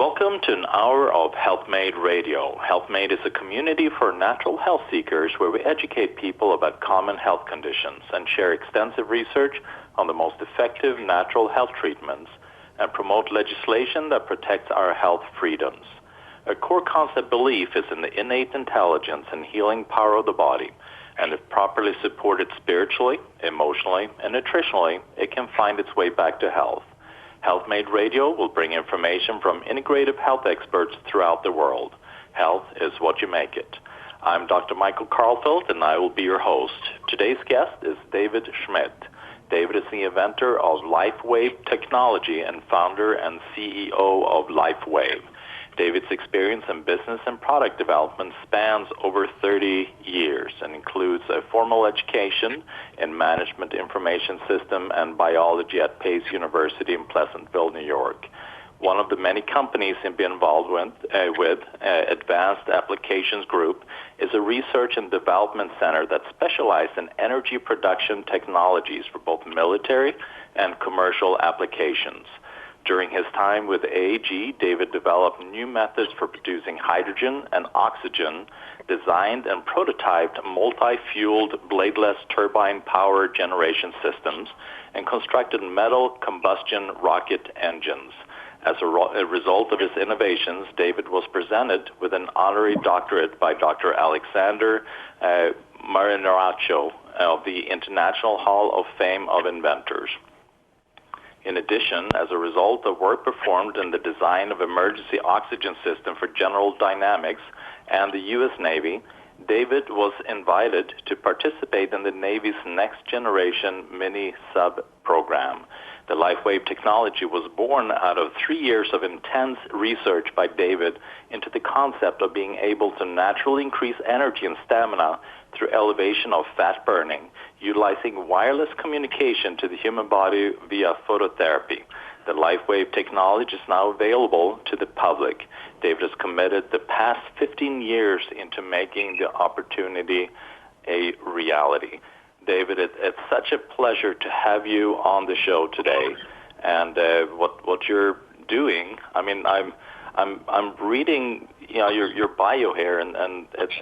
Welcome to an hour of HealthMade Radio. HealthMade is a community for natural health seekers where we educate people about common health conditions and share extensive research on the most effective natural health treatments and promote legislation that protects our health freedoms. A core concept belief is in the innate intelligence and healing power of the body, and if properly supported spiritually, emotionally, and nutritionally, it can find its way back to health. HealthMade Radio will bring information from integrative health experts throughout the world. Health is what you make it. I'm Dr. Michale Karfeldt, and I will be your host. Today's guest is David Schmidt. David is the inventor of LifeWave technology and founder and CEO of LifeWave. David's experience in business and product development spans over 30 years and includes a formal education in management information system and biology at Pace University in Pleasantville, New York. One of the many companies he's been involved with Advanced Applications Group, is a research and development center that specializes in energy production technologies for both military and commercial applications. During his time with AAG, David developed new methods for producing hydrogen and oxygen, designed and prototyped multi-fueled bladeless turbine power generation systems, and constructed metal combustion rocket engines. As a result of his innovations, David was presented with an honorary doctorate by Dr. Alexander Marinaccio of the International Hall of Fame of Inventors. In addition, as a result of work performed in the design of emergency oxygen system for General Dynamics and the U.S. Navy, David was invited to participate in the Navy's next generation mini-sub program. The LifeWave technology was born out of 3 years of intense research by David into the concept of being able to naturally increase energy and stamina through elevation of fat burning, utilizing wireless communication to the human body via phototherapy. The LifeWave technology is now available to the public. David has committed the past 15 years into making the opportunity a reality. David, it's such a pleasure to have you on the show today, and what you're doing. I mean, I'm reading, your bio here, and it's.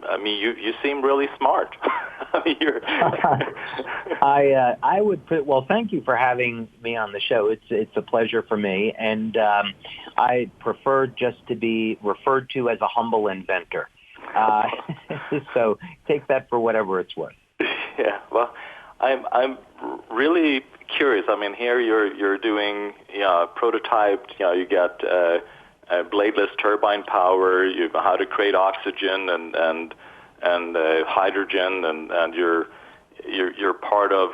I mean, you seem really smart. I mean, you're. I would put. Well, thank you for having me on the show. It's a pleasure for me, and I prefer just to be referred to as a humble inventor. So take that for whatever it's worth. Yeah, well, I'm really curious. I mean, here you're doing prototyped. You got bladeless turbine power. You know how to create oxygen and hydrogen, and you're part of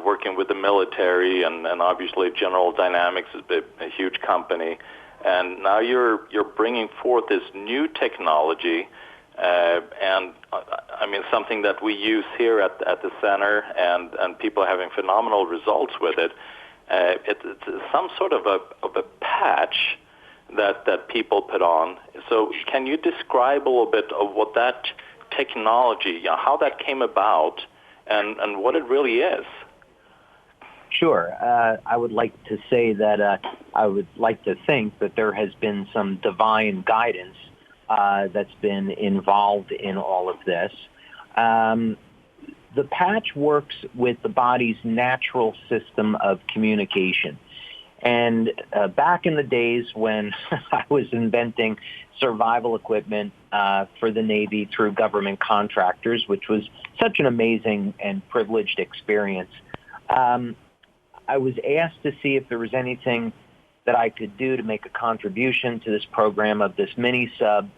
working with the military and obviously General Dynamics is a huge company, and now you're bringing forth this new technology. And I mean, something that we use here at the center, and people are having phenomenal results with it. It's some sort of a patch that people put on. So can you describe a little bit of what that technology, how that came about, and what it really is? Sure. I would like to say that I would like to think that there has been some divine guidance that's been involved in all of this. The patch works with the body's natural system of communication. And back in the days when I was inventing survival equipment for the Navy through government contractors, which was such an amazing and privileged experience, I was asked to see if there was anything that I could do to make a contribution to this program of this mini-sub.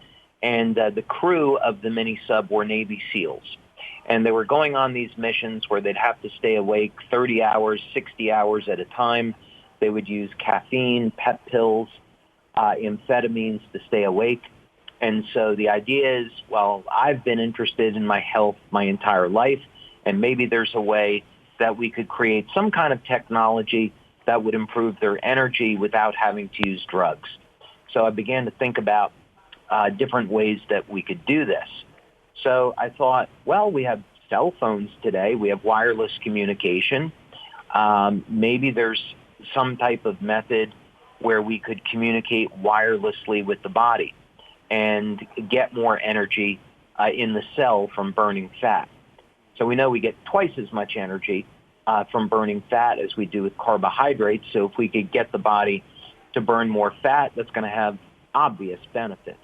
And the crew of the mini-sub were Navy SEALs. And they were going on these missions where they'd have to stay awake 30 hours, 60 hours at a time. They would use caffeine, pep pills, amphetamines to stay awake. And so the idea is, well, I've been interested in my health my entire life, and maybe there's a way that we could create some kind of technology that would improve their energy without having to use drugs. So I began to think about different ways that we could do this. So I thought, well, we have cell phones today. We have wireless communication. Maybe there's some type of method where we could communicate wirelessly with the body and get more energy in the cell from burning fat. So we know we get twice as much energy from burning fat as we do with carbohydrates. So if we could get the body to burn more fat, that's going to have obvious benefits.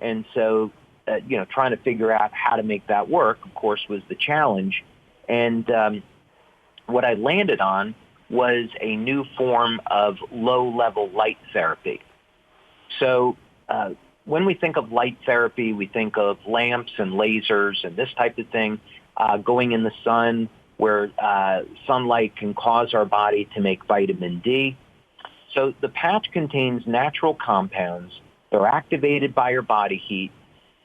And so, trying to figure out how to make that work, of course, was the challenge. And what I landed on was a new form of low-level light therapy. So when we think of light therapy, we think of lamps and lasers and this type of thing, going in the sun where sunlight can cause our body to make vitamin D. So the patch contains natural compounds. They're activated by your body heat.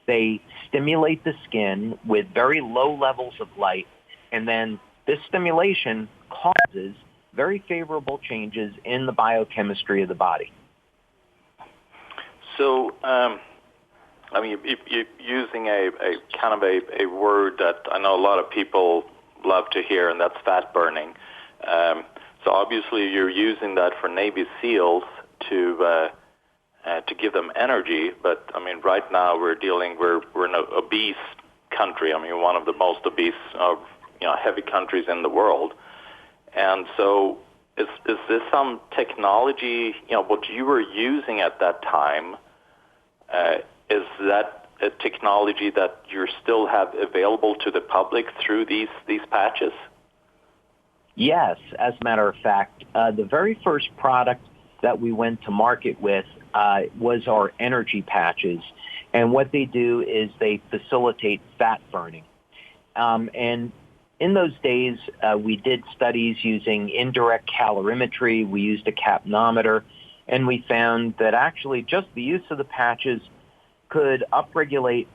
They stimulate the skin with very low levels of light, and then this stimulation causes very favorable changes in the biochemistry of the body. So, you're using a kind of a word that I know a lot of people love to hear, and that's fat burning. So obviously you're using that for Navy SEALs to give them energy, but I mean right now we're in an obese country. I mean one of the most obese heavy countries in the world. And so is this some technology, what you were using at that time, is that a technology that you still have available to the public through these patches? Yes, as a matter of fact, the very first product that we went to market with was our energy patches. And what they do is they facilitate fat burning. And in those days, we did studies using indirect calorimetry. We used a capnometer, and we found that actually just the use of the patches could upregulate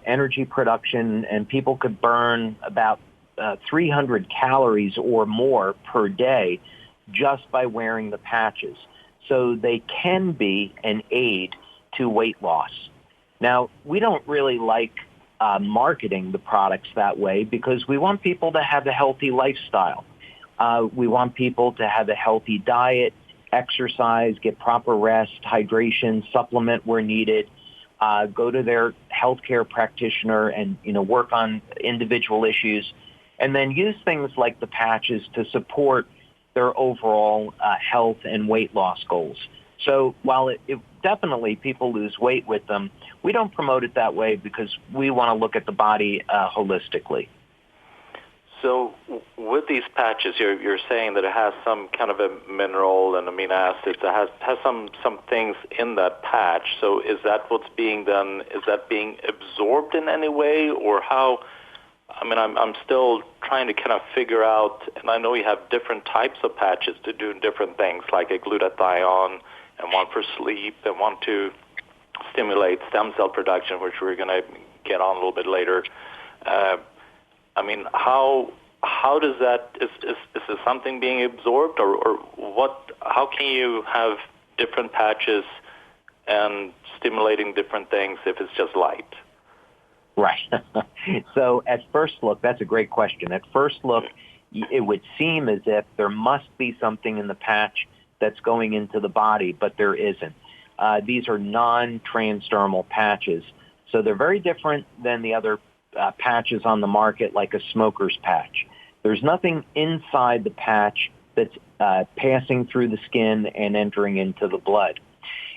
energy production, and people could burn about 300 calories or more per day just by wearing the patches. So they can be an aid to weight loss. Now, we don't really like marketing the products that way because we want people to have a healthy lifestyle. We want people to have a healthy diet, exercise, get proper rest, hydration, supplement where needed, go to their healthcare practitioner and work on individual issues, and then use things like the patches to support their overall health and weight loss goals. So while it definitely people lose weight with them, we don't promote it that way because we want to look at the body holistically. So with these patches, you're saying that it has some kind of a mineral and amino acids. It has some things in that patch. So is that what's being done? Is that being absorbed in any way, or how? I mean, I'm still trying to kind of figure out, and I know you have different types of patches to do different things, like a glutathione, and one for sleep, and one to stimulate stem cell production, which we're going to get on a little bit later. I mean, how does that, is there something being absorbed, or what? How can you have different patches and stimulating different things if it's just light? Right. So at first look, that's a great question. At first look, it would seem as if there must be something in the patch that's going into the body, but there isn't. These are non-transdermal patches, so they're very different than the other patches on the market, like a smoker's patch. There's nothing inside the patch that's passing through the skin and entering into the blood.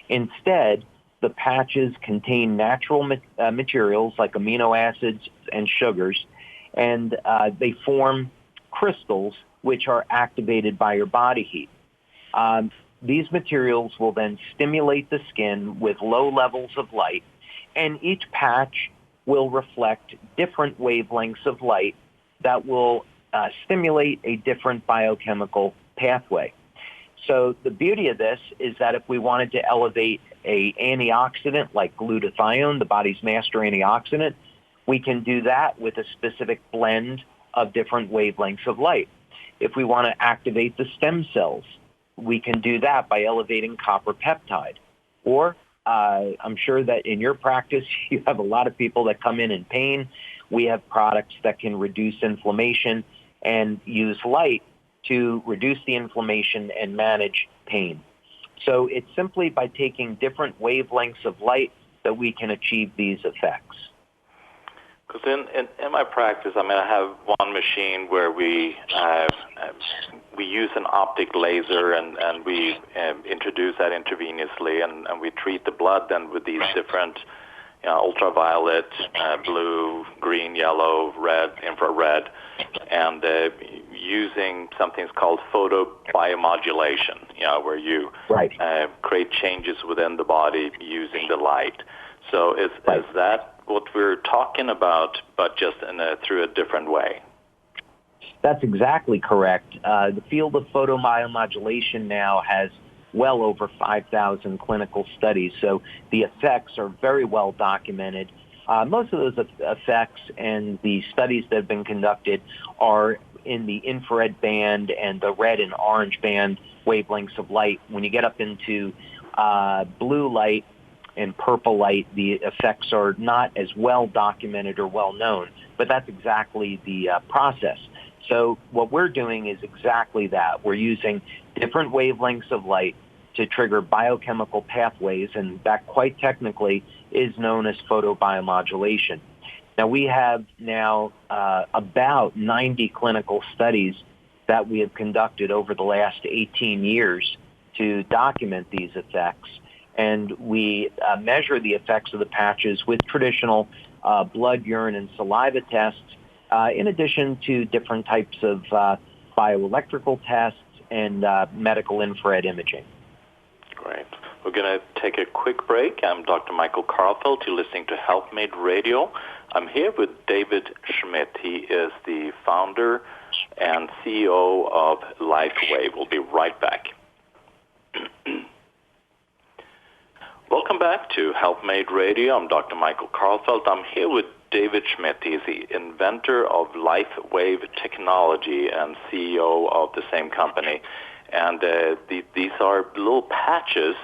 Instead, the patches contain natural materials like amino acids and sugars, and they form crystals which are activated by your body heat. These materials will then stimulate the skin with low levels of light, and each patch will reflect different wavelengths of light that will stimulate a different biochemical pathway. So the beauty of this is that if we wanted to elevate an antioxidant like glutathione, the body's master antioxidant, we can do that with a specific blend of different wavelengths of light. If we want to activate the stem cells, we can do that by elevating copper peptide. Or I'm sure that in your practice, you have a lot of people that come in pain. We have products that can reduce inflammation and use light to reduce the inflammation and manage pain. So it's simply by taking different wavelengths of light that we can achieve these effects. Because in my practice, I have one machine where we use an optic laser and we introduce that intravenously, and we treat the blood then with these different ultraviolet, blue, green, yellow, red, infrared, and using something called photobiomodulation, where you create changes within the body using the light. So is that what we're talking about, but just through a different way? That's exactly correct. The field of photobiomodulation now has well over 5,000 clinical studies, so the effects are very well documented. Most of those effects and the studies that have been conducted are in the infrared band and the red and orange band wavelengths of light. When you get up into blue light and purple light, the effects are not as well documented or well known, but that's exactly the process. So what we're doing is exactly that. We're using different wavelengths of light to trigger biochemical pathways, and that quite technically is known as photobiomodulation. Now, we have about 90 clinical studies that we have conducted over the last 18 years to document these effects, and we measure the effects of the patches with traditional blood, urine, and saliva tests, in addition to different types of bioelectrical tests and medical infrared imaging. Great. We're going to take a quick break. I'm Dr. Michale Karfeldt. You're listening to Health Made Radio. I'm here with David Schmidt. He is the founder and CEO of LifeWave. We'll be right back. Welcome back to Health Made Radio. I'm Dr. Michale Karfeldt. I'm here with David Schmidt. He's the inventor of LifeWave technology and CEO of the same company. And these are little patches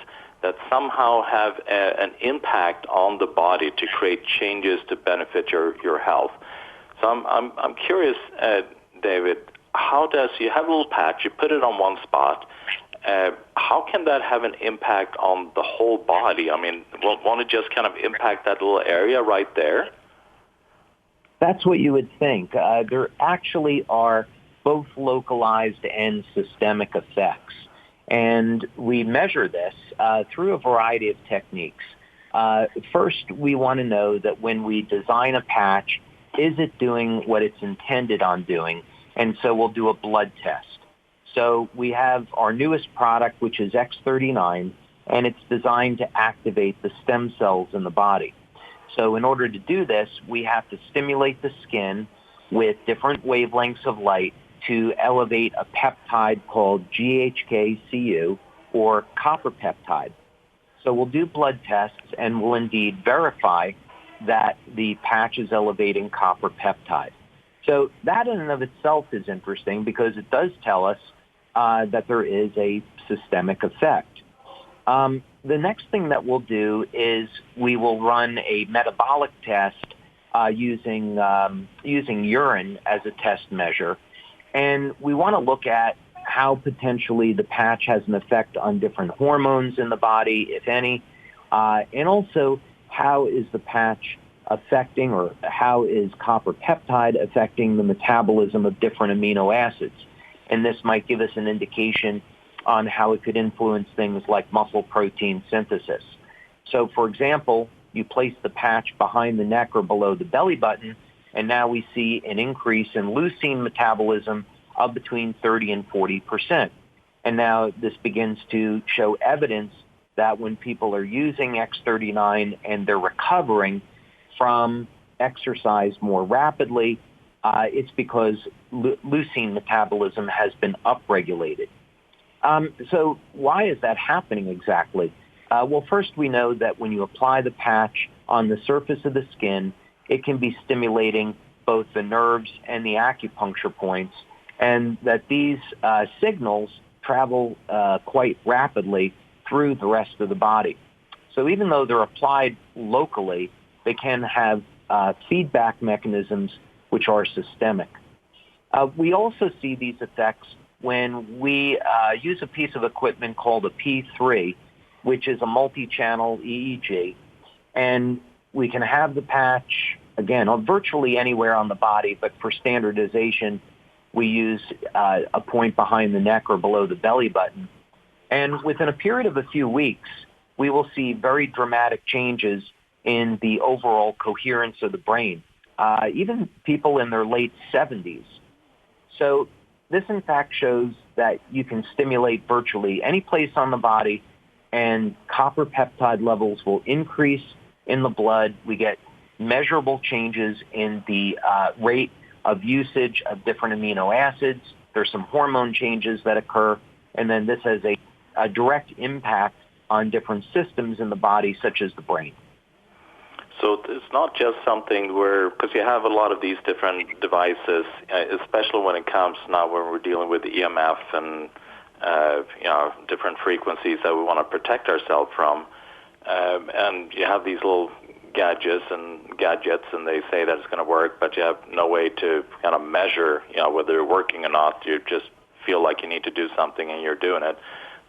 that somehow have an impact on the body to create changes to benefit your health. So I'm curious, David, how does you have a little patch, you put it on one spot, how can that have an impact on the whole body? Won't it just kind of impact that little area right there? That's what you would think. There actually are both localized and systemic effects. And we measure this through a variety of techniques. First, we want to know that when we design a patch, is it doing what it's intended on doing? And so we'll do a blood test. So we have our newest product, which is X39, and it's designed to activate the stem cells in the body. So in order to do this, we have to stimulate the skin with different wavelengths of light to elevate a peptide called GHK-Cu, or copper peptide. So we'll do blood tests and we'll indeed verify that the patch is elevating copper peptide. So that in and of itself is interesting because it does tell us that there is a systemic effect. The next thing that we'll do is we will run a metabolic test using urine as a test measure. And we want to look at how potentially the patch has an effect on different hormones in the body, if any, and also how is the patch affecting, or how is copper peptide affecting the metabolism of different amino acids. And this might give us an indication on how it could influence things like muscle protein synthesis. So, for example, you place the patch behind the neck or below the belly button, and now we see an increase in leucine metabolism of between 30 and 40%. And now this begins to show evidence that when people are using X39 and they're recovering from exercise more rapidly, it's because leucine metabolism has been upregulated. So why is that happening exactly? Well, first we know that when you apply the patch on the surface of the skin, it can be stimulating both the nerves and the acupuncture points, and that these signals travel quite rapidly through the rest of the body. So even though they're applied locally, they can have feedback mechanisms which are systemic. We also see these effects when we use a piece of equipment called a P3, which is a multi-channel EEG, and we can have the patch, again, virtually anywhere on the body, but for standardization, we use a point behind the neck or below the belly button. And within a period of a few weeks, we will see very dramatic changes in the overall coherence of the brain, even people in their late 70s. So this, in fact, shows that you can stimulate virtually any place on the body, and copper peptide levels will increase in the blood. We get measurable changes in the rate of usage of different amino acids. There's some hormone changes that occur, and then this has a direct impact on different systems in the body, such as the brain. So it's not just something where, because you have a lot of these different devices, especially when it comes now when we're dealing with EMF and different frequencies that we want to protect ourselves from, and you have these little gadgets, and they say that it's going to work, but you have no way to kind of measure, whether they're working or not. You just feel like you need to do something, and you're doing it.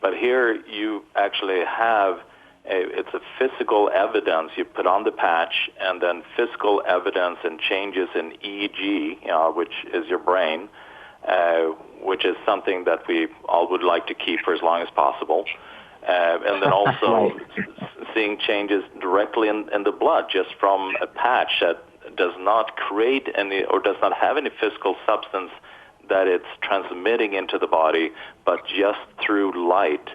But here you actually have it's a physical evidence you put on the patch, and then physical evidence and changes in EEG, which is your brain, which is something that we all would like to keep for as long as possible. And then also seeing changes directly in the blood just from a patch that does not create any or does not have any physical substance that it's transmitting into the body, but just through light,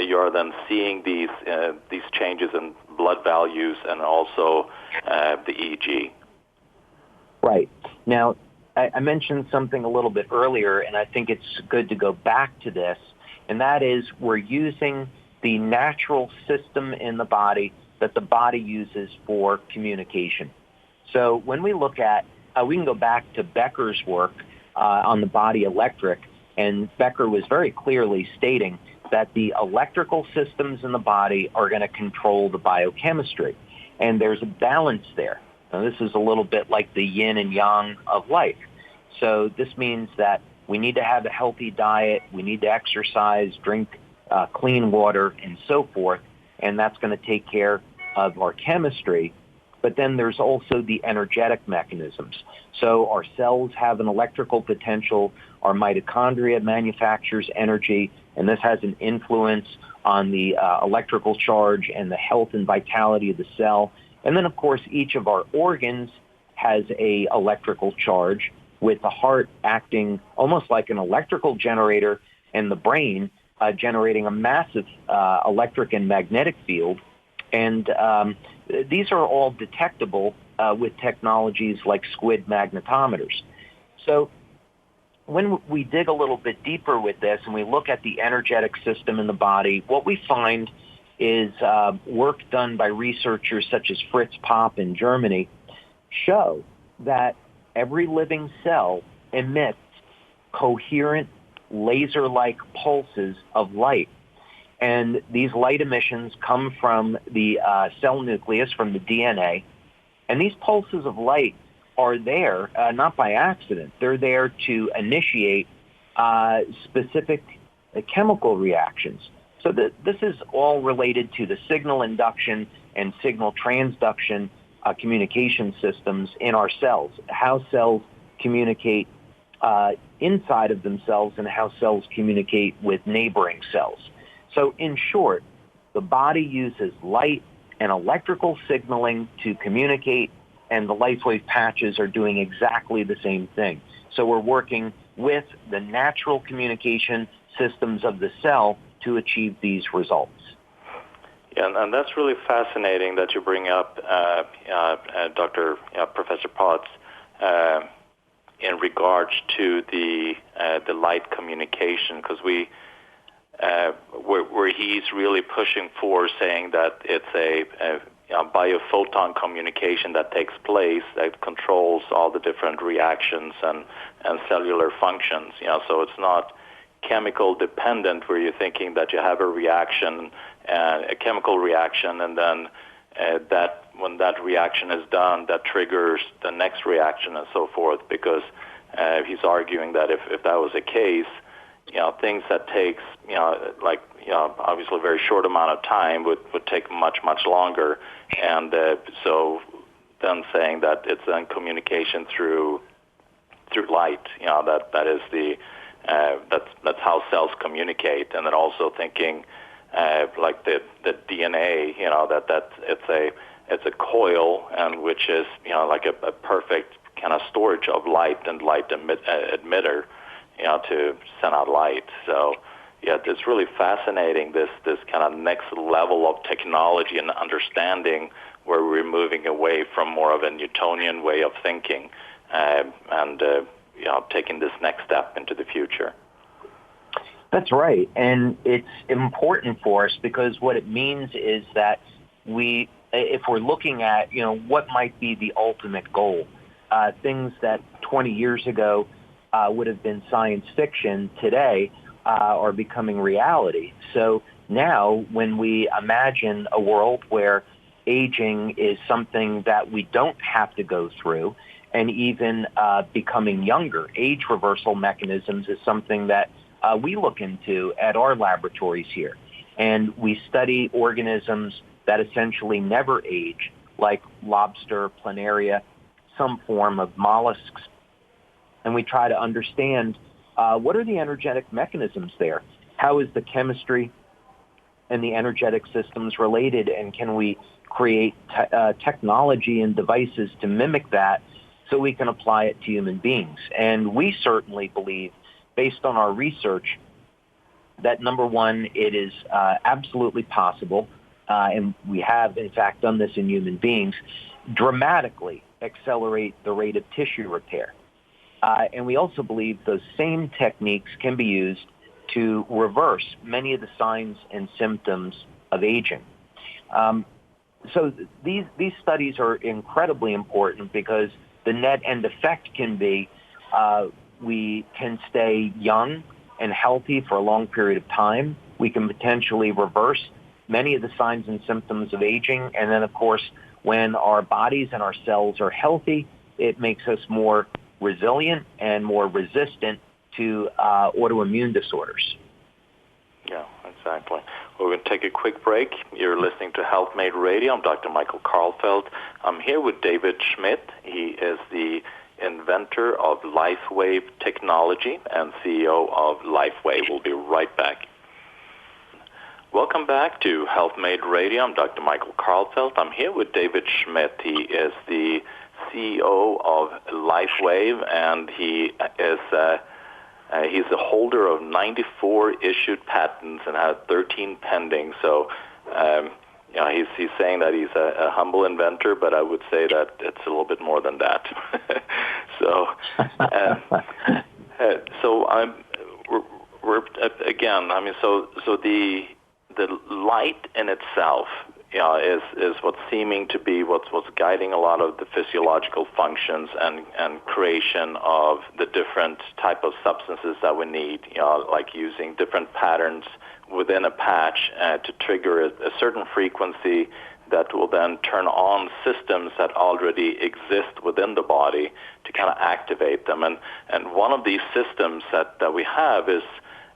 you're then seeing these changes in blood values and also the EEG. Right. Now, I mentioned something a little bit earlier, and I think it's good to go back to this, and that is we're using the natural system in the body that the body uses for communication. So when we look at, we can go back to Becker's work on the body electric, and Becker was very clearly stating that the electrical systems in the body are going to control the biochemistry, and there's a balance there. Now, this is a little bit like the yin and yang of life. So this means that we need to have a healthy diet, we need to exercise, drink clean water, and so forth, and that's going to take care of our chemistry. But then there's also the energetic mechanisms. So our cells have an electrical potential, our mitochondria manufactures energy, and this has an influence on the electrical charge and the health and vitality of the cell. And then, of course, each of our organs has a electrical charge, with the heart acting almost like an electrical generator and the brain generating a massive electric and magnetic field. And these are all detectable with technologies like squid magnetometers. So when we dig a little bit deeper with this and we look at the energetic system in the body, what we find is work done by researchers such as Fritz Popp in Germany show that every living cell emits coherent laser-like pulses of light. And these light emissions come from the cell nucleus, from the DNA. And these pulses of light are there, not by accident. They're there to initiate specific chemical reactions. So this is all related to the signal induction and signal transduction communication systems in our cells, how cells communicate inside of themselves and how cells communicate with neighboring cells. So in short, the body uses light and electrical signaling to communicate, and the LifeWave patches are doing exactly the same thing. So we're working with the natural communication systems of the cell to achieve these results. Yeah, and that's really fascinating that you bring up, Professor Potts, in regards to the light communication, because where he's really pushing for saying that it's a biophoton communication that takes place that controls all the different reactions and cellular functions. So it's not chemical dependent, where you're thinking that you have a reaction, a chemical reaction, and then that when that reaction is done, that triggers the next reaction and so forth. Because he's arguing that if that was the case, things that takes, obviously a very short amount of time would take much, much longer. And so then saying that it's then communication through light, that is that's how cells communicate. And then also thinking like the DNA, that it's a coil, and which is, like a perfect kind of storage of light and light emitter, to send out light. So, yeah, it's really fascinating, this kind of next level of technology and understanding, where we're moving away from more of a Newtonian way of thinking, and taking this next step into the future. That's right, and it's important for us because what it means is that if we're looking at, what might be the ultimate goal, things that 20 years ago would have been science fiction, today are becoming reality. So now when we imagine a world where aging is something that we don't have to go through, and even becoming younger, age reversal mechanisms is something that we look into at our laboratories here. And we study organisms that essentially never age, like lobster, planaria, some form of mollusks. And we try to understand what are the energetic mechanisms there? How is the chemistry and the energetic systems related? And can we create technology and devices to mimic that so we can apply it to human beings? And we certainly believe, based on our research, that number one, it is absolutely possible, and we have in fact done this in human beings, dramatically accelerate the rate of tissue repair. And we also believe those same techniques can be used to reverse many of the signs and symptoms of aging. So these studies are incredibly important because the net end effect can be we can stay young and healthy for a long period of time. We can potentially reverse many of the signs and symptoms of aging. And then, of course, when our bodies and our cells are healthy, it makes us more resilient and more resistant to autoimmune disorders. Yeah, exactly. We're going to take a quick break. You're listening to Health Made Radio. I'm Dr. Michale Karfeldt. I'm here with David Schmidt. He is the inventor of LifeWave technology and CEO of LifeWave. We'll be right back. Welcome back to Health Made Radio. I'm Dr. Michale Karfeldt. I'm here with David Schmidt. He is the CEO of LifeWave, and he is he's the holder of 94 issued patents and has 13 pending. So, he's saying that he's a humble inventor, but I would say that it's a little bit more than that. So we're again. I mean, so the light in itself, is what's seeming to be what's guiding a lot of the physiological functions and creation of the different type of substances that we need. Like using different patterns within a patch to trigger a certain frequency that will then turn on systems that already exist within the body to kind of activate them. And one of these systems that we have is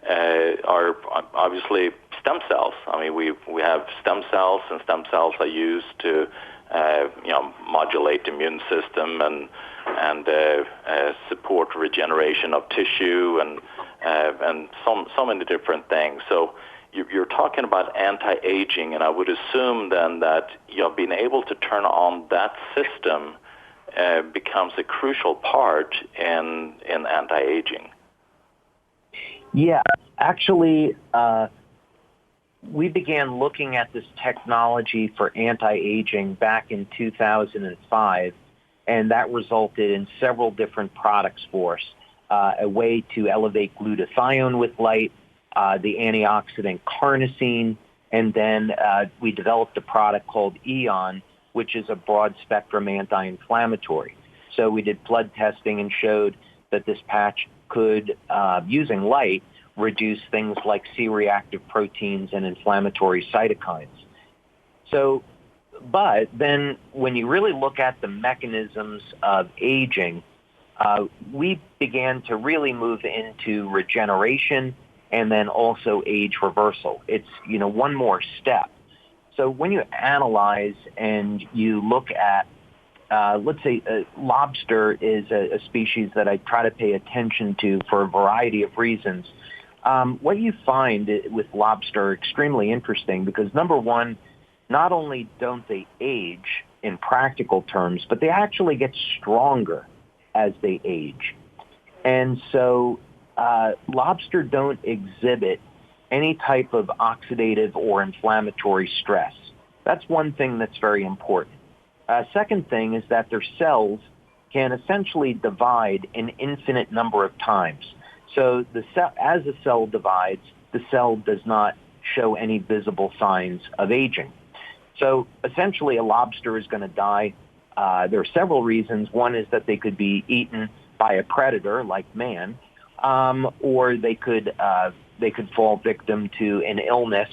are obviously stem cells. I mean, we have stem cells, and stem cells are used to modulate the immune system and support regeneration of tissue and so many different things. So you're talking about anti-aging, and I would assume then that being able to turn on that system becomes a crucial part in anti-aging. Yeah, actually, we began looking at this technology for anti-aging back in 2005, and that resulted in several different products for us. A way to elevate glutathione with light, the antioxidant carnosine, and then we developed a product called EON, which is a broad-spectrum anti-inflammatory. So we did blood testing and showed that this patch could, using light, reduce things like C-reactive proteins and inflammatory cytokines. So, but then when you really look at the mechanisms of aging, we began to really move into regeneration and then also age reversal. It's, one more step. So when you analyze and you look at, let's say lobster is a species that I try to pay attention to for a variety of reasons. What you find with lobster are extremely interesting because, number one, not only don't they age in practical terms, but they actually get stronger as they age. And so lobster don't exhibit any type of oxidative or inflammatory stress. That's one thing that's very important. Second thing is that their cells can essentially divide an infinite number of times. So as the cell divides, the cell does not show any visible signs of aging. So essentially a lobster is going to die. There are several reasons. One is that they could be eaten by a predator like man, or they could fall victim to an illness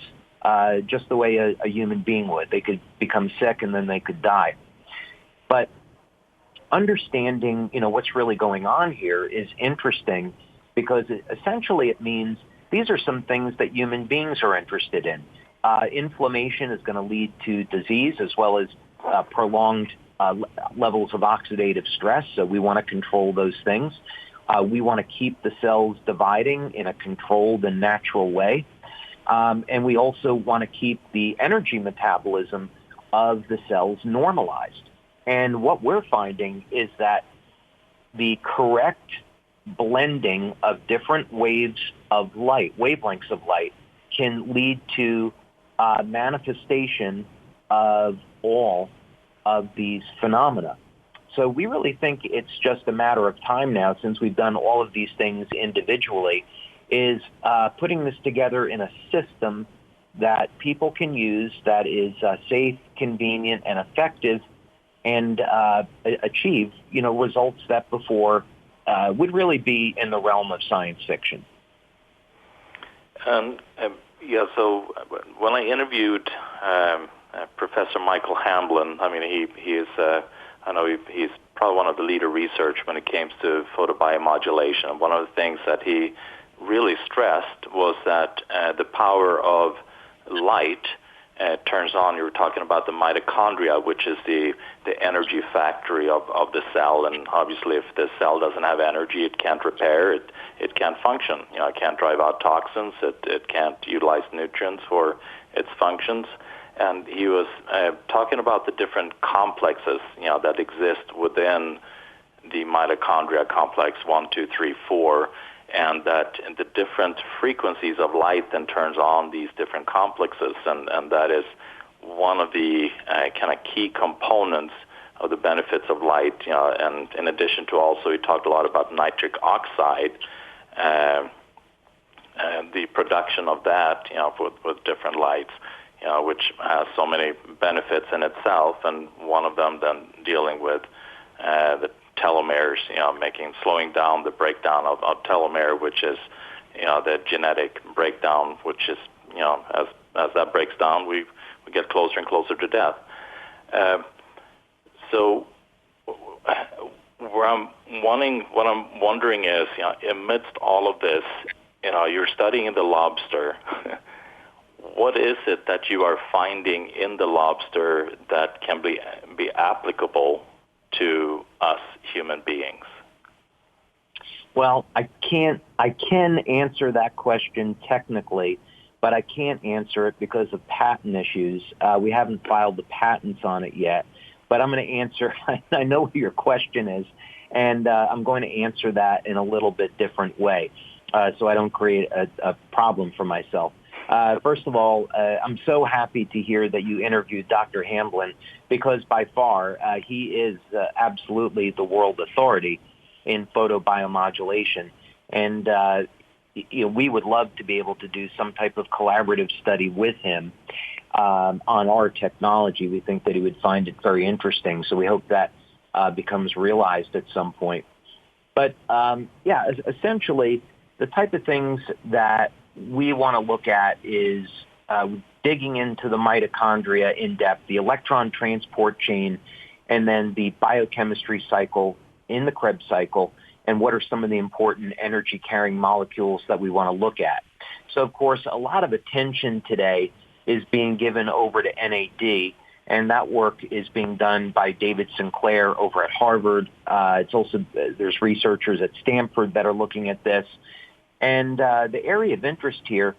just the way a human being would. They could become sick and then they could die. But understanding, what's really going on here is interesting because essentially it means these are some things that human beings are interested in. Inflammation is going to lead to disease as well as prolonged levels of oxidative stress, so we want to control those things. We want to keep the cells dividing in a controlled and natural way. And we also want to keep the energy metabolism of the cells normalized. And what we're finding is that the correct blending of different wavelengths of light, can lead to manifestation of all of these phenomena. So we really think it's just a matter of time now, since we've done all of these things individually, is putting this together in a system that people can use that is safe, convenient, and effective, and achieve, results that before would really be in the realm of science fiction. So when I interviewed Professor Michael Hamblin, I mean, he's probably one of the leader research when it came to photobiomodulation. One of the things that he really stressed was that the power of light turns on. You were talking about the mitochondria, which is the energy factory of the cell, and obviously if the cell doesn't have energy, it can't repair, it can't function. It can't drive out toxins, it can't utilize nutrients for its functions. And he was talking about the different complexes, that exist within the mitochondria complex 1, 2, 3, 4, and that the different frequencies of light then turns on these different complexes, and that is one of the kind of key components of the benefits of light. And in addition to also, he talked a lot about nitric oxide, and the production of that, with different lights, which has so many benefits in itself, and one of them then dealing with the telomeres, slowing down the breakdown of telomere, which is, the genetic breakdown, which is, as that breaks down, we get closer and closer to death. So what I'm wondering is, amidst all of this, you're studying the lobster. What is it that you are finding in the lobster that can be applicable to us human beings? Well, I can answer that question technically, but I can't answer it because of patent issues. We haven't filed the patents on it yet, but I'm going to answer. I know what your question is, and I'm going to answer that in a little bit different way, so I don't create a problem for myself. First of all, I'm so happy to hear that you interviewed Dr. Hamblin, because by far he is absolutely the world authority in photobiomodulation. And we would love to be able to do some type of collaborative study with him on our technology. We think that he would find it very interesting, so we hope that becomes realized at some point. But essentially, the type of things that we want to look at is digging into the mitochondria in depth, the electron transport chain, and then the biochemistry cycle in the Krebs cycle, and what are some of the important energy-carrying molecules that we want to look at. So, of course, a lot of attention today is being given over to NAD, and that work is being done by David Sinclair over at Harvard. It's also there's researchers at Stanford that are looking at this. And the area of interest here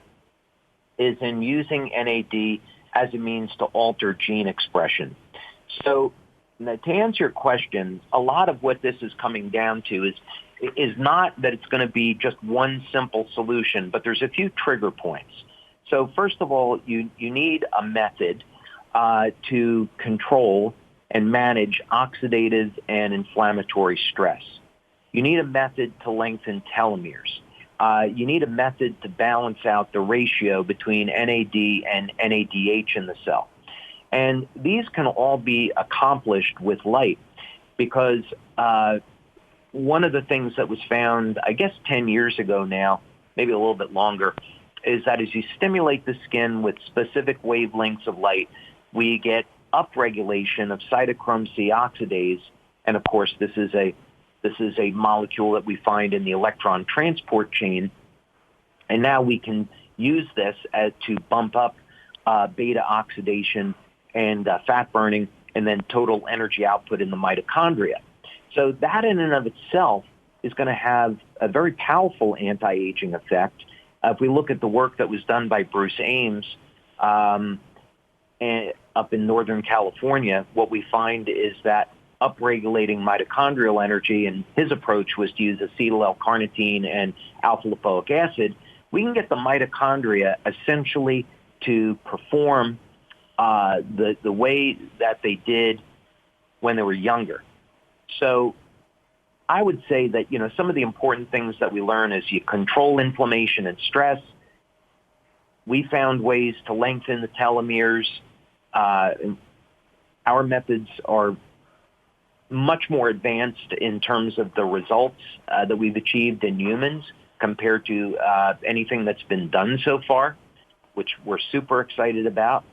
is in using NAD as a means to alter gene expression. So now, to answer your question, a lot of what this is coming down to is not that it's going to be just one simple solution, but there's a few trigger points. So first of all, you need a method to control and manage oxidative and inflammatory stress. You need a method to lengthen telomeres. You need a method to balance out the ratio between NAD and NADH in the cell. And these can all be accomplished with light because one of the things that was found, I guess 10 years ago now, maybe a little bit longer, is that as you stimulate the skin with specific wavelengths of light, we get upregulation of cytochrome C oxidase. And of course, this is a molecule that we find in the electron transport chain. And now we can use this to bump up beta oxidation and fat burning, and then total energy output in the mitochondria. So that in and of itself is going to have a very powerful anti-aging effect. If we look at the work that was done by Bruce Ames up in Northern California, what we find is that upregulating mitochondrial energy, and his approach was to use acetyl L-carnitine and alpha-lipoic acid, we can get the mitochondria essentially to perform the way that they did when they were younger. So I would say that, some of the important things that we learn is you control inflammation and stress. We found ways to lengthen the telomeres. Our methods are much more advanced in terms of the results that we've achieved in humans compared to anything that's been done so far, which we're super excited about.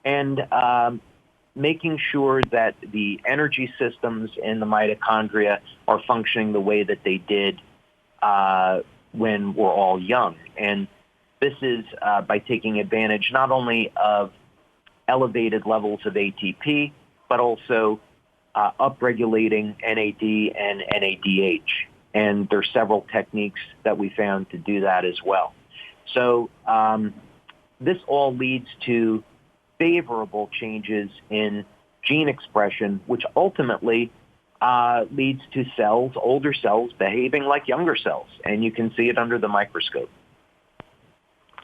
And making sure that the energy systems in the mitochondria are functioning the way that they did when we're all young. And this is by taking advantage not only of elevated levels of ATP, but also upregulating NAD and NADH. And there's several techniques that we found to do that as well. So this all leads to favorable changes in gene expression, which ultimately leads to cells, older cells, behaving like younger cells. And you can see it under the microscope.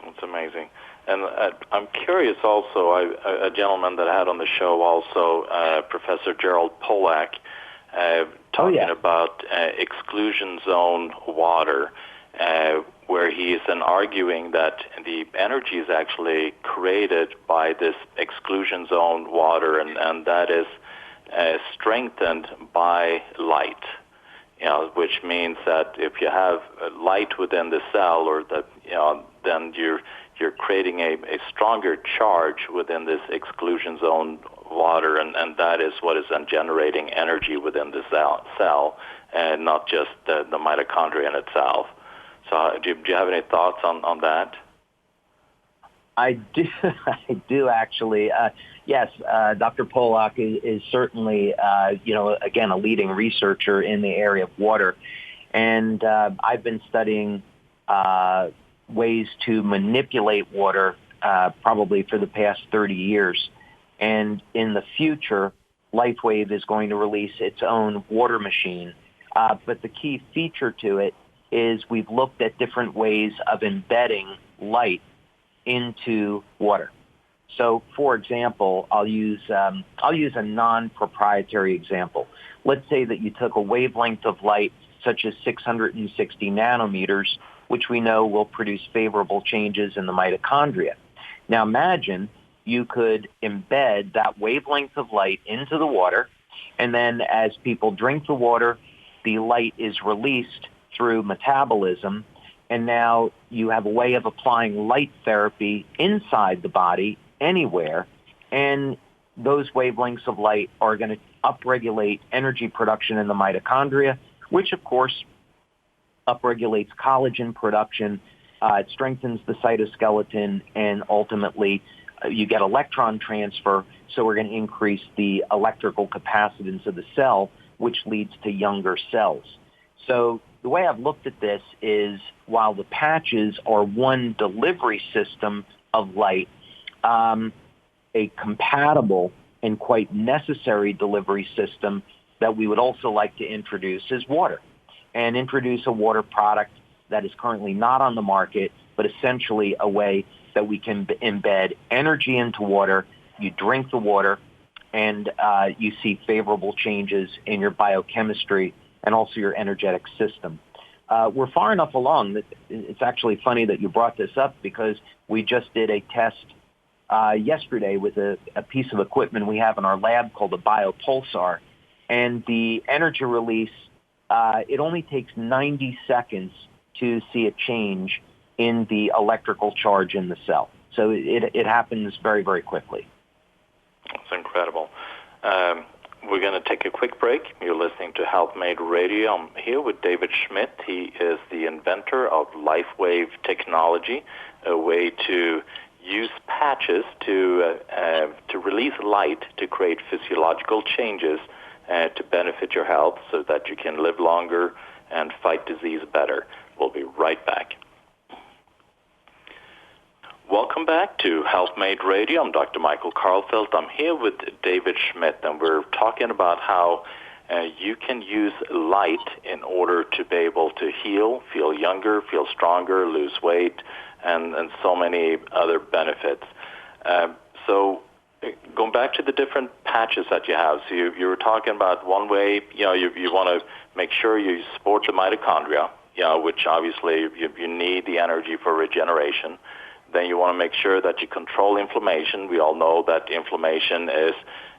That's amazing. And I'm curious also, a gentleman that I had on the show also, Professor Gerald Pollack, talking about exclusion zone water, where he is then arguing that the energy is actually created by this exclusion zone water, and that is strengthened by light. Which means that if you have light within the cell, or that then you're creating a stronger charge within this exclusion zone water, and that is what is then generating energy within the cell, and not just the mitochondria in itself. So do you have any thoughts on that? I do actually. Yes, Dr. Pollack is certainly, again, a leading researcher in the area of water. And I've been studying ways to manipulate water probably for the past 30 years. And in the future, LifeWave is going to release its own water machine. But the key feature to it is we've looked at different ways of embedding light into water. So, for example, I'll use a non-proprietary example. Let's say that you took a wavelength of light such as 660 nanometers, which we know will produce favorable changes in the mitochondria. Now imagine you could embed that wavelength of light into the water, and then as people drink the water, the light is released through metabolism, and now you have a way of applying light therapy inside the body anywhere, and those wavelengths of light are going to upregulate energy production in the mitochondria, which, of course, upregulates collagen production. It strengthens the cytoskeleton, and ultimately you get electron transfer, so we're going to increase the electrical capacitance of the cell, which leads to younger cells. So the way I've looked at this is, while the patches are one delivery system of light, a compatible and quite necessary delivery system that we would also like to introduce is water, and introduce a water product that is currently not on the market, but essentially a way that we can embed energy into water. You drink the water, and you see favorable changes in your biochemistry and also your energetic system. We're far enough along that it's actually funny that you brought this up, because we just did a test yesterday with a piece of equipment we have in our lab called the biopulsar, and the energy release, it only takes 90 seconds to see a change in the electrical charge in the cell. So it happens very, very quickly. That's incredible. We're going to take a quick break. You're listening to Health Made Radio. I'm here with David Schmidt. He is the inventor of LifeWave technology, a way to use patches to release light to create physiological changes to benefit your health so that you can live longer and fight disease better. We'll be right back. Welcome back to Health Made Radio. I'm Dr. Michael Karlfeldt. I'm here with David Schmidt, and we're talking about how you can use light in order to be able to heal, feel younger, feel stronger, lose weight, and so many other benefits. So going back to the different patches that you have, so you were talking about one way, you want to make sure you support the mitochondria, which obviously you need the energy for regeneration. Then you want to make sure that you control inflammation. We all know that inflammation is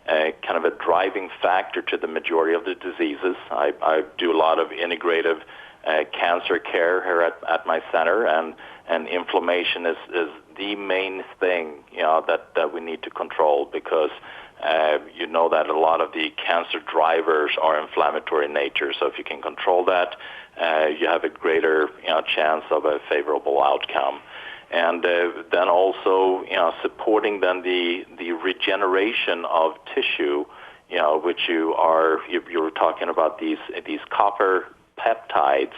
kind of a driving factor to the majority of the diseases. I do a lot of integrative cancer care here at my center, and inflammation is the main thing that we need to control, because you know that a lot of the cancer drivers are inflammatory in nature. So if you can control that, you have a greater chance of a favorable outcome. And then also, supporting then the regeneration of tissue, which you were talking about these copper peptides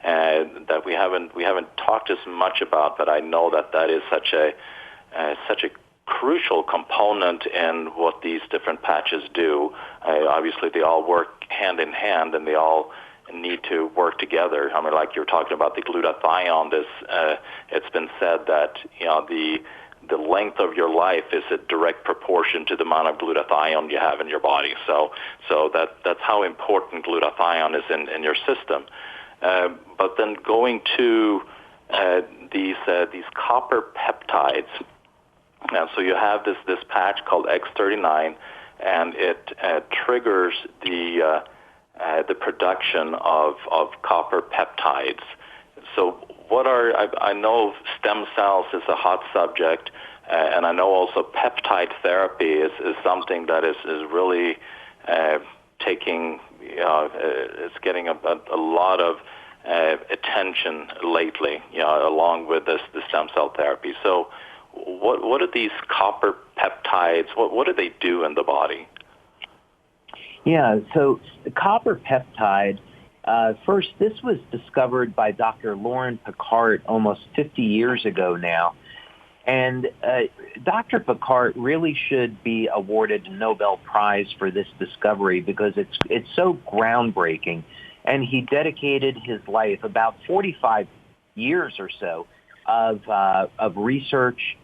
that we haven't talked as much about, but I know that is such a crucial component in what these different patches do. Obviously, they all work hand in hand, and they all need to work together. I mean, like you're talking about the glutathione, it's been said that the length of your life is a direct proportion to the amount of glutathione you have in your body. So that's how important glutathione is in your system. But then going to these copper peptides, and so you have this patch called X39, and it triggers the production of copper peptides. So I know stem cells is a hot subject, and I know also peptide therapy is something that is really taking, it's getting a lot of attention lately, along with the stem cell therapy. So what are these copper peptides? What do they do in the body? Yeah, so the copper peptide, first, this was discovered by Dr. Lauren Picard almost 50 years ago now. And Dr. Picard really should be awarded a Nobel Prize for this discovery, because it's so groundbreaking. And he dedicated his life, about 45 years or so, of research,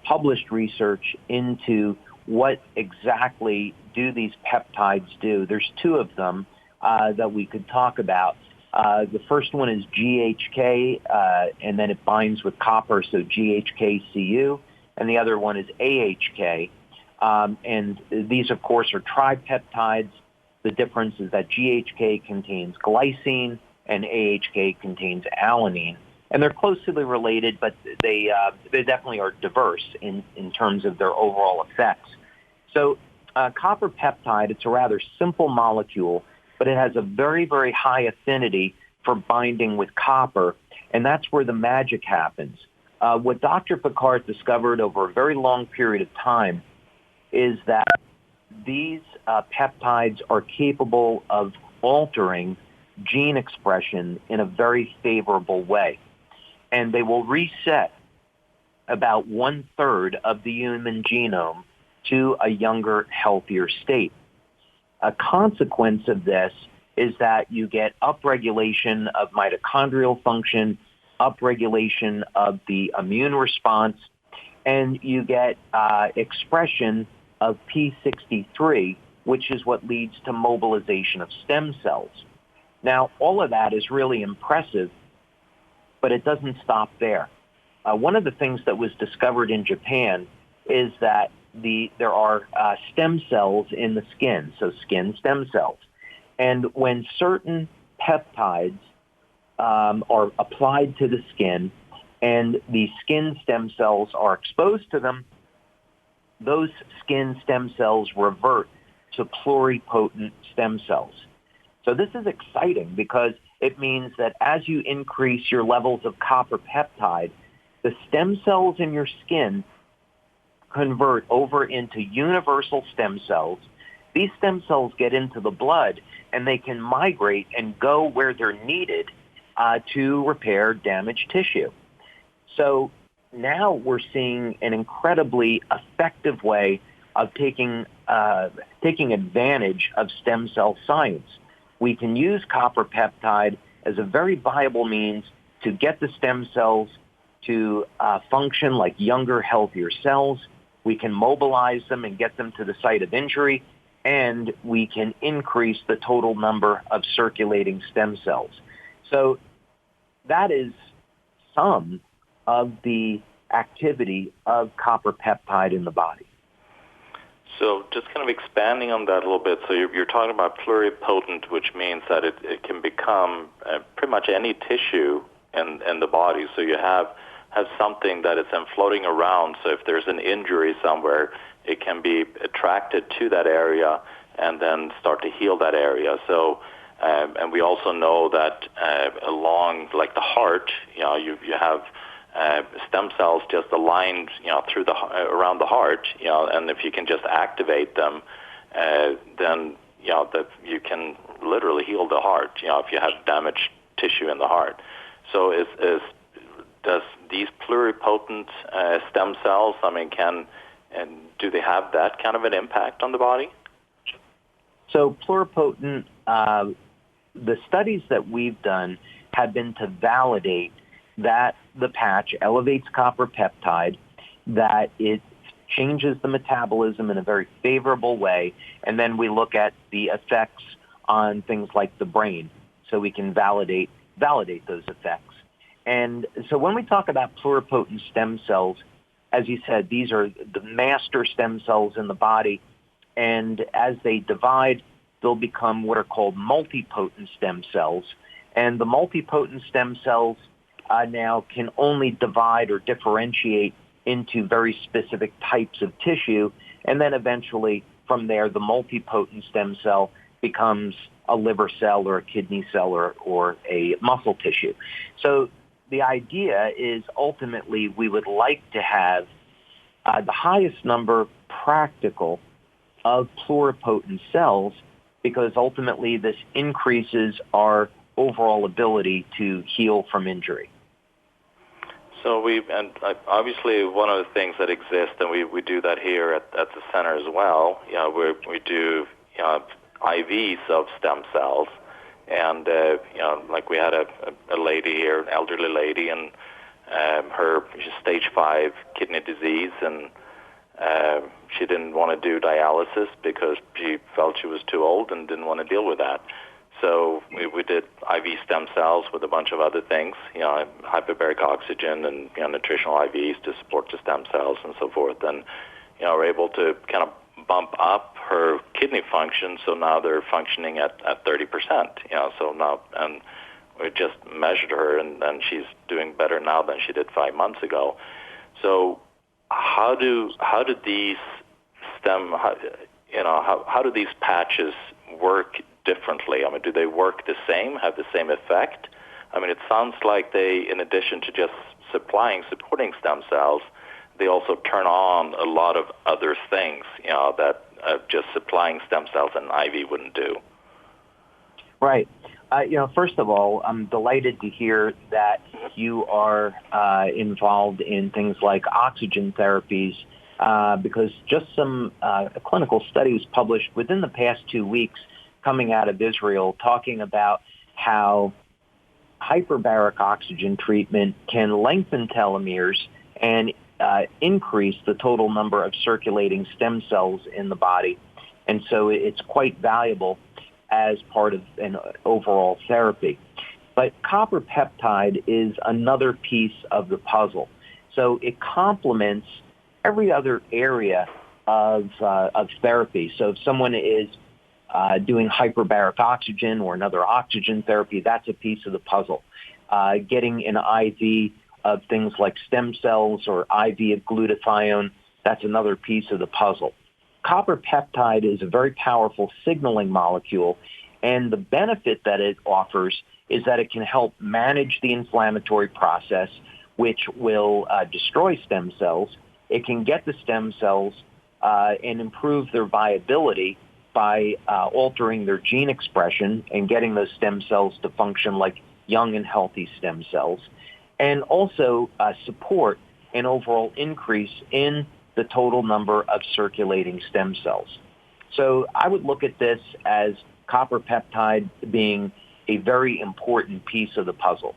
published research into what exactly do these peptides do. There's two of them that we could talk about. The first one is GHK, and then it binds with copper, so GHKCU, and the other one is AHK. And these, of course, are tripeptides. The difference is that GHK contains glycine and AHK contains alanine. And they're closely related, but they definitely are diverse in terms of their overall effects. So copper peptide, it's a rather simple molecule, but it has a very, very high affinity for binding with copper, and that's where the magic happens. What Dr. Picard discovered over a very long period of time is that these peptides are capable of altering gene expression in a very favorable way. And they will reset about 1/3 of the human genome to a younger, healthier state. A consequence of this is that you get upregulation of mitochondrial function, upregulation of the immune response, and you get expression of P63, which is what leads to mobilization of stem cells. Now, all of that is really impressive, but it doesn't stop there. One of the things that was discovered in Japan is that there are stem cells in the skin, so skin stem cells. And when certain peptides are applied to the skin and the skin stem cells are exposed to them, those skin stem cells revert to pluripotent stem cells. So this is exciting because it means that as you increase your levels of copper peptide, the stem cells in your skin convert over into universal stem cells. These stem cells get into the blood and they can migrate and go where they're needed to repair damaged tissue. So now we're seeing an incredibly effective way of taking advantage of stem cell science. We can use copper peptide as a very viable means to get the stem cells to function like younger, healthier cells. We can mobilize them and get them to the site of injury, and we can increase the total number of circulating stem cells. So that is some of the activity of copper peptide in the body. So just kind of expanding on that a little bit, so you're talking about pluripotent, which means that it can become pretty much any tissue in the body. So you have something that is then floating around, so if there's an injury somewhere, it can be attracted to that area and then start to heal that area. So, and we also know that along, like the heart, you have stem cells just aligned, through around the heart, and if you can just activate them, then that you can literally heal the heart, if you have damaged tissue in the heart. So does these pluripotent stem cells, do they have that kind of an impact on the body? So pluripotent, the studies that we've done have been to validate that the patch elevates copper peptide, that it changes the metabolism in a very favorable way, and then we look at the effects on things like the brain, so we can validate those effects. And so when we talk about pluripotent stem cells, as you said, these are the master stem cells in the body, and as they divide, they'll become what are called multipotent stem cells. And the multipotent stem cells now can only divide or differentiate into very specific types of tissue, and then eventually from there the multipotent stem cell becomes a liver cell or a kidney cell or a muscle tissue. So the idea is ultimately we would like to have the highest number practical of pluripotent cells, because ultimately this increases our overall ability to heal from injury. So obviously one of the things that exists, and we do that here at the center as well, we do IVs of stem cells, and like we had a lady here, an elderly lady, and she's stage 5 kidney disease, and she didn't want to do dialysis because she felt she was too old and didn't want to deal with that. So we did IV stem cells with a bunch of other things, hyperbaric oxygen and nutritional IVs to support the stem cells and so forth. And we're able to kind of bump up her kidney function, so now they're functioning at 30%. So now, and we just measured her, and she's doing better now than she did 5 months ago. So how do these how do these patches work differently? I mean, do they work the same, have the same effect? I mean, it sounds like they, in addition to just supporting stem cells, they also turn on a lot of other things, that just supplying stem cells in IV wouldn't do. Right. First of all, I'm delighted to hear that you are involved in things like oxygen therapies, because just some clinical studies published within the past 2 weeks coming out of Israel talking about how hyperbaric oxygen treatment can lengthen telomeres and increase the total number of circulating stem cells in the body. And so it's quite valuable as part of an overall therapy. But copper peptide is another piece of the puzzle. So it complements every other area of therapy. So if someone is doing hyperbaric oxygen or another oxygen therapy, that's a piece of the puzzle. Getting an IV of things like stem cells or IV of glutathione, that's another piece of the puzzle. Copper peptide is a very powerful signaling molecule, and the benefit that it offers is that it can help manage the inflammatory process, which will destroy stem cells. It can get the stem cells and improve their viability by altering their gene expression and getting those stem cells to function like young and healthy stem cells, and also support an overall increase in the total number of circulating stem cells. So I would look at this as copper peptide being a very important piece of the puzzle.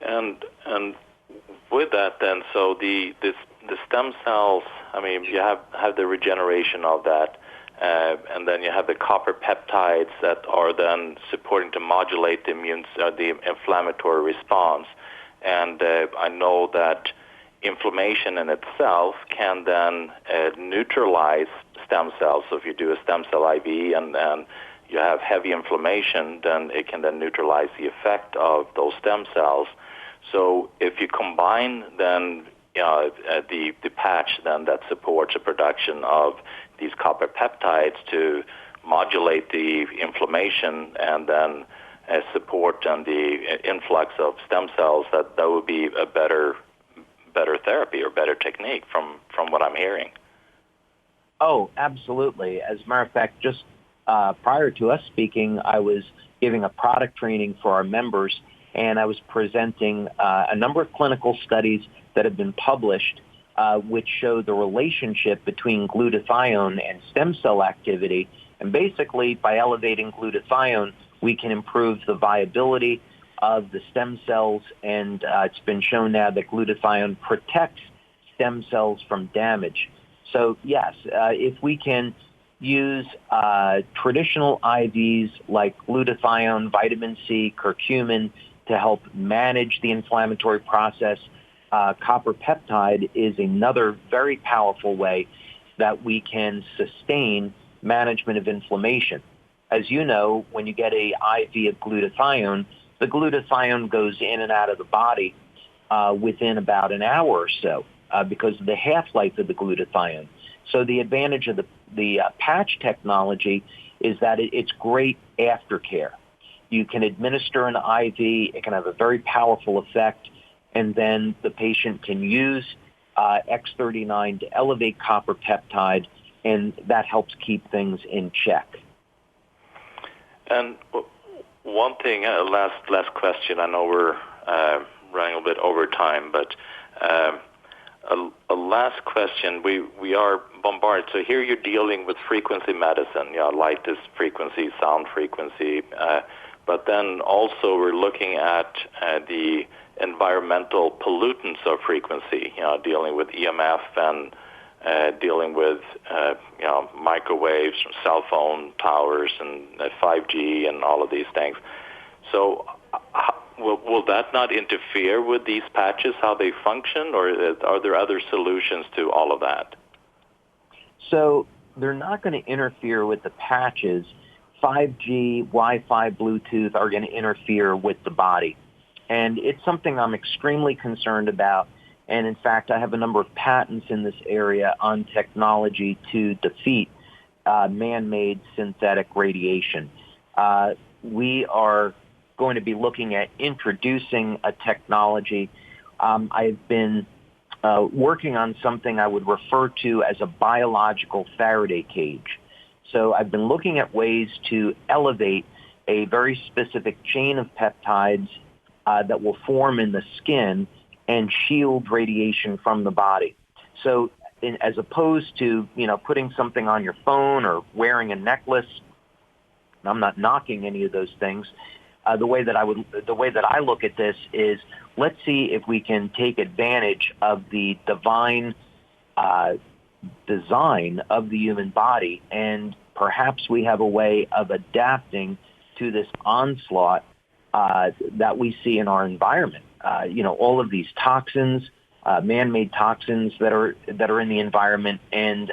And with that then, so the stem cells, I mean, you have the regeneration of that, and then you have the copper peptides that are then supporting to modulate the inflammatory response. And I know that inflammation in itself can then neutralize stem cells. So if you do a stem cell IV and then you have heavy inflammation, then it can then neutralize the effect of those stem cells. So if you combine then the patch then that supports the production of these copper peptides to modulate the inflammation and then support the influx of stem cells, that would be a better therapy or better technique from what I'm hearing. Oh, absolutely. As a matter of fact, just prior to us speaking, I was giving a product training for our members, and I was presenting a number of clinical studies that have been published which show the relationship between glutathione and stem cell activity. And basically, by elevating glutathione, we can improve the viability of the stem cells, and it's been shown now that glutathione protects stem cells from damage. So yes, if we can use traditional IVs like glutathione, vitamin C, curcumin to help manage the inflammatory process, copper peptide is another very powerful way that we can sustain management of inflammation. As you know, when you get an IV of glutathione, the glutathione goes in and out of the body within about an hour or so because of the half-life of the glutathione. So the advantage of the patch technology is that it's great aftercare. You can administer an IV, it can have a very powerful effect, and then the patient can use X39 to elevate copper peptide, and that helps keep things in check. And one thing, last question. I know we're running a bit over time, but a last question. We are bombarded. So here you're dealing with frequency medicine. Light is frequency, sound frequency, but then also we're looking at the environmental pollutants of frequency. Dealing with EMF and dealing with microwaves from cell phone towers and 5G and all of these things. So will that not interfere with these patches, how they function, or are there other solutions to all of that? So they're not going to interfere with the patches. 5G, Wi-Fi, Bluetooth are going to interfere with the body. And it's something I'm extremely concerned about And in fact, I have a number of patents in this area on technology to defeat man-made synthetic radiation. We are going to be looking at introducing a technology. I've been working on something I would refer to as a biological Faraday cage. So I've been looking at ways to elevate a very specific chain of peptides that will form in the skin and shield radiation from the body. So as opposed to, putting something on your phone or wearing a necklace, I'm not knocking any of those things. The way that I look at this is, let's see if we can take advantage of the divine design of the human body, and perhaps we have a way of adapting to this onslaught that we see in our environment. All of these toxins, man-made toxins that are in the environment, and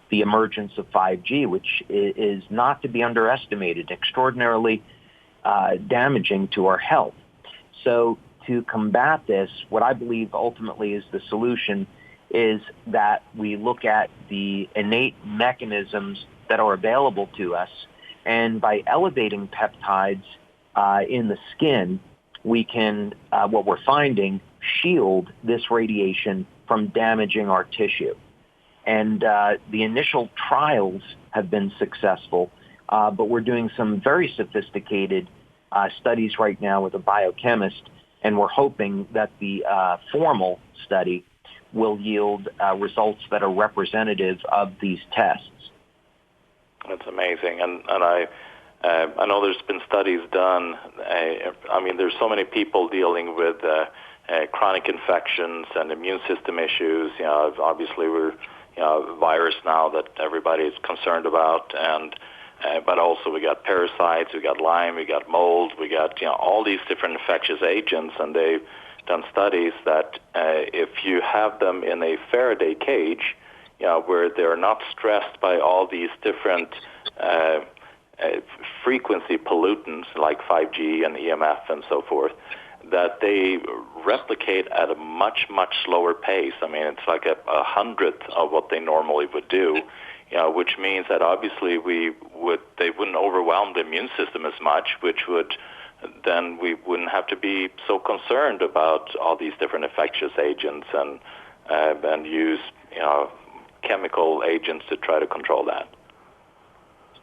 the emergence of 5G, which is not to be underestimated, extraordinarily damaging to our health. So to combat this, what I believe ultimately is the solution is that we look at the innate mechanisms that are available to us, and by elevating peptides in the skin, we can, what we're finding, shield this radiation from damaging our tissue. And the initial trials have been successful, but we're doing some very sophisticated studies right now with a biochemist, and we're hoping that the formal study will yield results that are representative of these tests. That's amazing, and I know there's been studies done. There's so many people dealing with chronic infections and immune system issues. Obviously we're a virus now that everybody is concerned about, and but also we got parasites, we got Lyme, we got mold, we got all these different infectious agents, and they've done studies that if you have them in a Faraday cage, where they're not stressed by all these different frequency pollutants like 5G and EMF and so forth, that they replicate at a much, much slower pace. It's like a 100th of what they normally would do, which means that obviously they wouldn't overwhelm the immune system as much, which would then we wouldn't have to be so concerned about all these different infectious agents and use chemical agents to try to control that.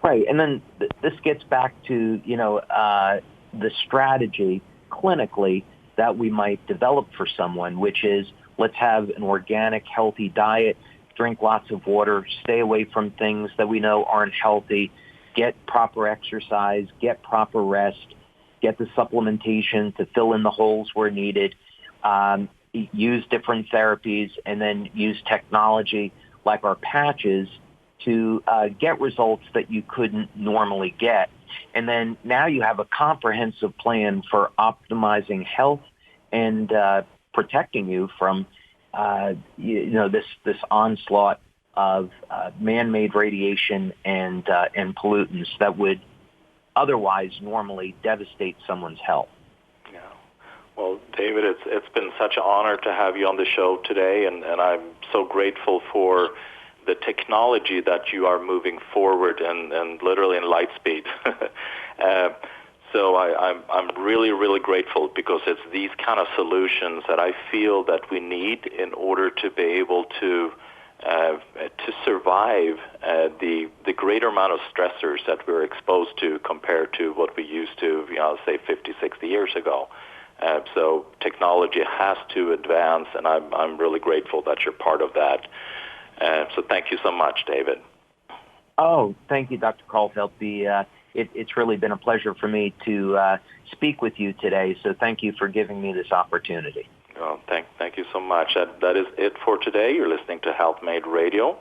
Right, and then this gets back to the strategy clinically that we might develop for someone, which is, let's have an organic, healthy diet, drink lots of water, stay away from things that we know aren't healthy, get proper exercise, get proper rest, get the supplementation to fill in the holes where needed, use different therapies, and then use technology like our patches to get results that you couldn't normally get. And then now you have a comprehensive plan for optimizing health and protecting you from this onslaught of man-made radiation and pollutants that would otherwise normally devastate someone's health. Yeah. Well, David, it's been such an honor to have you on the show today, and I'm so grateful for the technology that you are moving forward and literally in light speed. So I'm really, really grateful, because it's these kind of solutions that I feel that we need in order to be able to survive the greater amount of stressors that we're exposed to compared to what we used to, say 50, 60 years ago. So technology has to advance, and I'm really grateful that you're part of that. So thank you so much, David. Oh, thank you, Dr. Karlfeldt. It's really been a pleasure for me to speak with you today, so thank you for giving me this opportunity. Well, thank you so much. That is it for today. You're listening to Health Made Radio.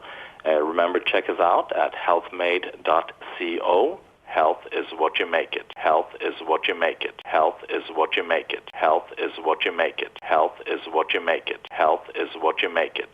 Remember, check us out at healthmade.co. Health is what you make it. Health is what you make it. Health is what you make it. Health is what you make it. Health is what you make it. Health is what you make it.